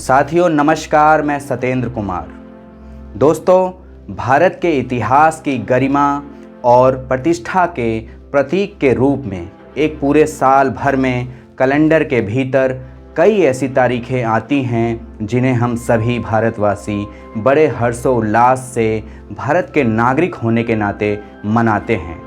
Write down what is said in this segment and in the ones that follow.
साथियों नमस्कार, मैं सतेंद्र कुमार। दोस्तों, भारत के इतिहास की गरिमा और प्रतिष्ठा के प्रतीक के रूप में एक पूरे साल भर में कैलेंडर के भीतर कई ऐसी तारीखें आती हैं जिन्हें हम सभी भारतवासी बड़े हर्षोल्लास से भारत के नागरिक होने के नाते मनाते हैं।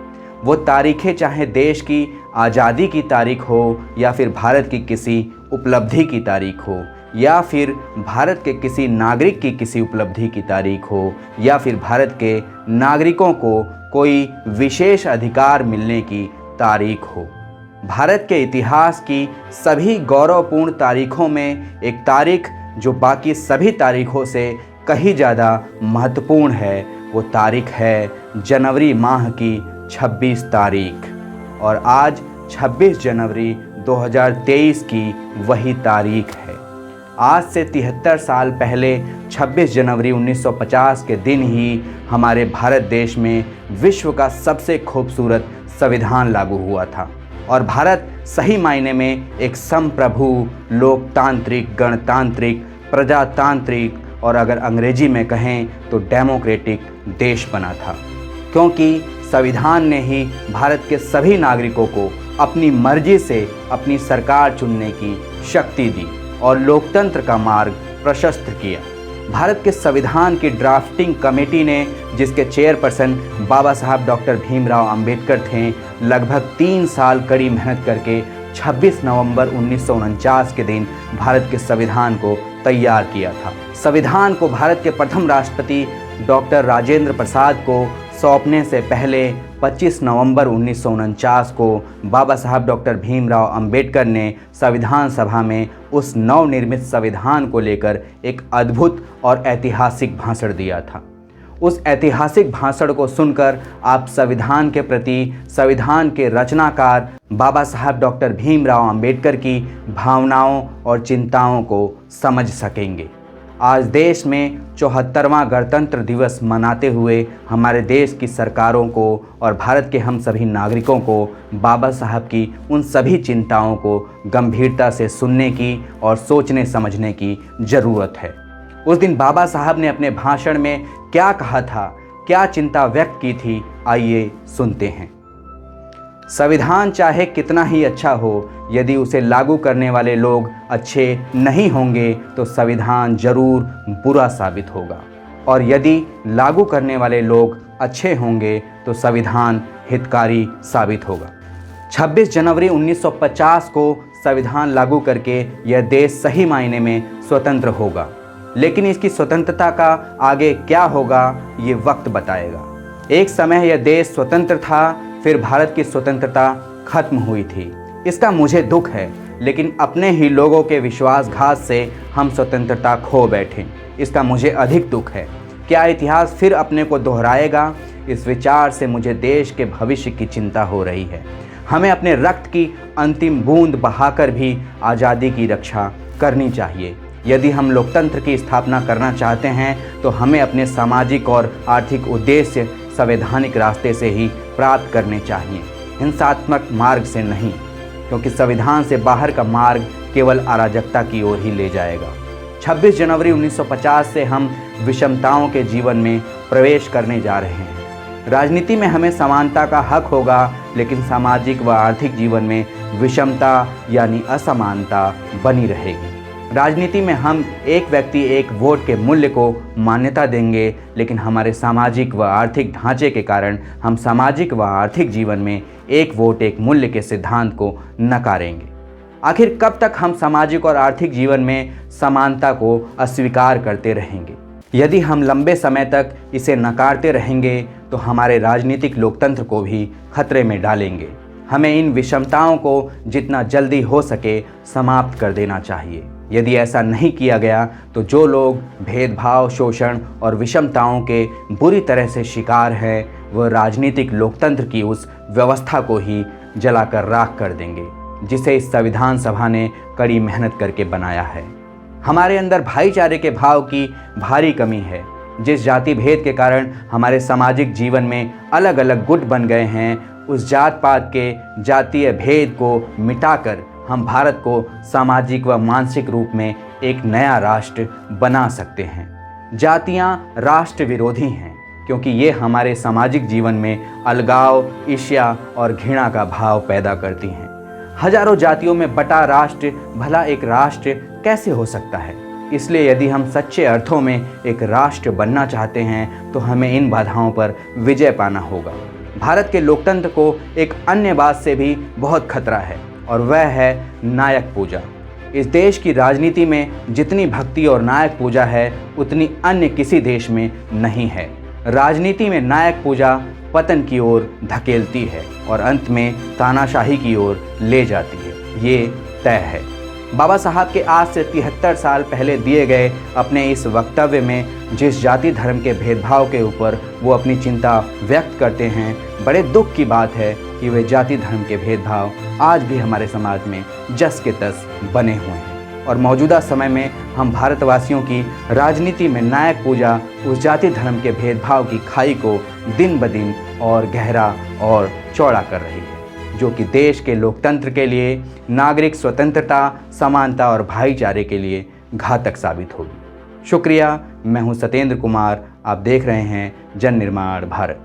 वो तारीखें चाहे देश की आज़ादी की तारीख हो या फिर भारत की किसी उपलब्धि की तारीख हो या फिर भारत के किसी नागरिक की किसी उपलब्धि की तारीख हो या फिर भारत के नागरिकों को कोई विशेष अधिकार मिलने की तारीख हो। भारत के इतिहास की सभी गौरवपूर्ण तारीखों में एक तारीख जो बाकी सभी तारीखों से कहीं ज़्यादा महत्वपूर्ण है, वो तारीख है जनवरी माह की 26 तारीख। और आज 26 जनवरी 2023 की वही तारीख है। आज से 73 साल पहले 26 जनवरी 1950 के दिन ही हमारे भारत देश में विश्व का सबसे खूबसूरत संविधान लागू हुआ था और भारत सही मायने में एक संप्रभु, लोकतांत्रिक, गणतांत्रिक, प्रजातांत्रिक और अगर अंग्रेजी में कहें तो डेमोक्रेटिक देश बना था, क्योंकि संविधान ने ही भारत के सभी नागरिकों को अपनी मर्जी से अपनी सरकार चुनने की शक्ति दी और लोकतंत्र का मार्ग प्रशस्त किया। भारत के संविधान की ड्राफ्टिंग कमेटी ने, जिसके चेयरपर्सन बाबा साहब डॉक्टर भीमराव अंबेडकर थे, लगभग 3 साल कड़ी मेहनत करके 26 नवंबर 1949 के दिन भारत के संविधान को तैयार किया था। संविधान को भारत के प्रथम राष्ट्रपति डॉक्टर राजेंद्र प्रसाद को सौंपने से पहले 25 नवंबर 1949 को बाबा साहब डॉक्टर भीमराव अंबेडकर ने संविधान सभा में उस नवनिर्मित संविधान को लेकर एक अद्भुत और ऐतिहासिक भाषण दिया था। उस ऐतिहासिक भाषण को सुनकर आप संविधान के प्रति संविधान के रचनाकार बाबा साहब डॉक्टर भीमराव अंबेडकर की भावनाओं और चिंताओं को समझ सकेंगे। आज देश में 74वां गणतंत्र दिवस मनाते हुए हमारे देश की सरकारों को और भारत के हम सभी नागरिकों को बाबा साहब की उन सभी चिंताओं को गंभीरता से सुनने की और सोचने समझने की ज़रूरत है। उस दिन बाबा साहब ने अपने भाषण में क्या कहा था, क्या चिंता व्यक्त की थी, आइए सुनते हैं। संविधान चाहे कितना ही अच्छा हो, यदि उसे लागू करने वाले लोग अच्छे नहीं होंगे तो संविधान जरूर बुरा साबित होगा, और यदि लागू करने वाले लोग अच्छे होंगे तो संविधान हितकारी साबित होगा। 26 जनवरी 1950 को संविधान लागू करके यह देश सही मायने में स्वतंत्र होगा, लेकिन इसकी स्वतंत्रता का आगे क्या होगा ये वक्त बताएगा। एक समय यह देश स्वतंत्र था, फिर भारत की स्वतंत्रता खत्म हुई थी। इसका मुझे दुख है, लेकिन अपने ही लोगों के विश्वासघात से हम स्वतंत्रता खो बैठे, इसका मुझे अधिक दुख है। क्या इतिहास फिर अपने को दोहराएगा? इस विचार से मुझे देश के भविष्य की चिंता हो रही है। हमें अपने रक्त की अंतिम बूंद बहाकर भी आज़ादी की रक्षा करनी चाहिए। यदि हम लोकतंत्र की स्थापना करना चाहते हैं तो हमें अपने सामाजिक और आर्थिक उद्देश्य संवैधानिक रास्ते से ही प्राप्त करने चाहिए, हिंसात्मक मार्ग से नहीं, क्योंकि संविधान से बाहर का मार्ग केवल अराजकता की ओर ही ले जाएगा। 26 जनवरी 1950 से हम विषमताओं के जीवन में प्रवेश करने जा रहे हैं। राजनीति में हमें समानता का हक होगा, लेकिन सामाजिक व आर्थिक जीवन में विषमता यानी असमानता बनी रहेगी। राजनीति में हम एक व्यक्ति एक वोट के मूल्य को मान्यता देंगे, लेकिन हमारे सामाजिक व आर्थिक ढांचे के कारण हम सामाजिक व आर्थिक जीवन में एक वोट एक मूल्य के सिद्धांत को नकारेंगे। आखिर कब तक हम सामाजिक और आर्थिक जीवन में समानता को अस्वीकार करते रहेंगे? यदि हम लंबे समय तक इसे नकारते रहेंगे तो हमारे राजनीतिक लोकतंत्र को भी खतरे में डालेंगे। हमें इन विषमताओं को जितना जल्दी हो सके समाप्त कर देना चाहिए। यदि ऐसा नहीं किया गया तो जो लोग भेदभाव, शोषण और विषमताओं के बुरी तरह से शिकार हैं, वह राजनीतिक लोकतंत्र की उस व्यवस्था को ही जलाकर राख कर देंगे, जिसे इस संविधान सभा ने कड़ी मेहनत करके बनाया है। हमारे अंदर भाईचारे के भाव की भारी कमी है। जिस जाति भेद के कारण हमारे सामाजिक जीवन में अलग अलग गुट बन गए हैं, उस जात पात के जातीय भेद को मिटाकर हम भारत को सामाजिक व मानसिक रूप में एक नया राष्ट्र बना सकते हैं। जातियां राष्ट्र विरोधी हैं क्योंकि ये हमारे सामाजिक जीवन में अलगाव, ईर्ष्या और घृणा का भाव पैदा करती हैं। हजारों जातियों में बटा राष्ट्र भला एक राष्ट्र कैसे हो सकता है? इसलिए यदि हम सच्चे अर्थों में एक राष्ट्र बनना चाहते हैं तो हमें इन बाधाओं पर विजय पाना होगा। भारत के लोकतंत्र को एक अन्य बात से भी बहुत खतरा है और वह है नायक पूजा। इस देश की राजनीति में जितनी भक्ति और नायक पूजा है उतनी अन्य किसी देश में नहीं है। राजनीति में नायक पूजा पतन की ओर धकेलती है और अंत में तानाशाही की ओर ले जाती है, ये तय है। बाबा साहब के आज से 73 साल पहले दिए गए अपने इस वक्तव्य में जिस जाति धर्म के भेदभाव के ऊपर वो अपनी चिंता व्यक्त करते हैं, बड़े दुख की बात है कि वे जाति धर्म के भेदभाव आज भी हमारे समाज में जस के तस बने हुए हैं। और मौजूदा समय में हम भारतवासियों की राजनीति में नायक पूजा उस जाति धर्म के भेदभाव की खाई को दिन ब दिन और गहरा और चौड़ा कर रही है, जो कि देश के लोकतंत्र के लिए, नागरिक स्वतंत्रता, समानता और भाईचारे के लिए घातक साबित होगी। शुक्रिया। मैं हूं सत्येंद्र कुमार। आप देख रहे हैं जन निर्माण भारत।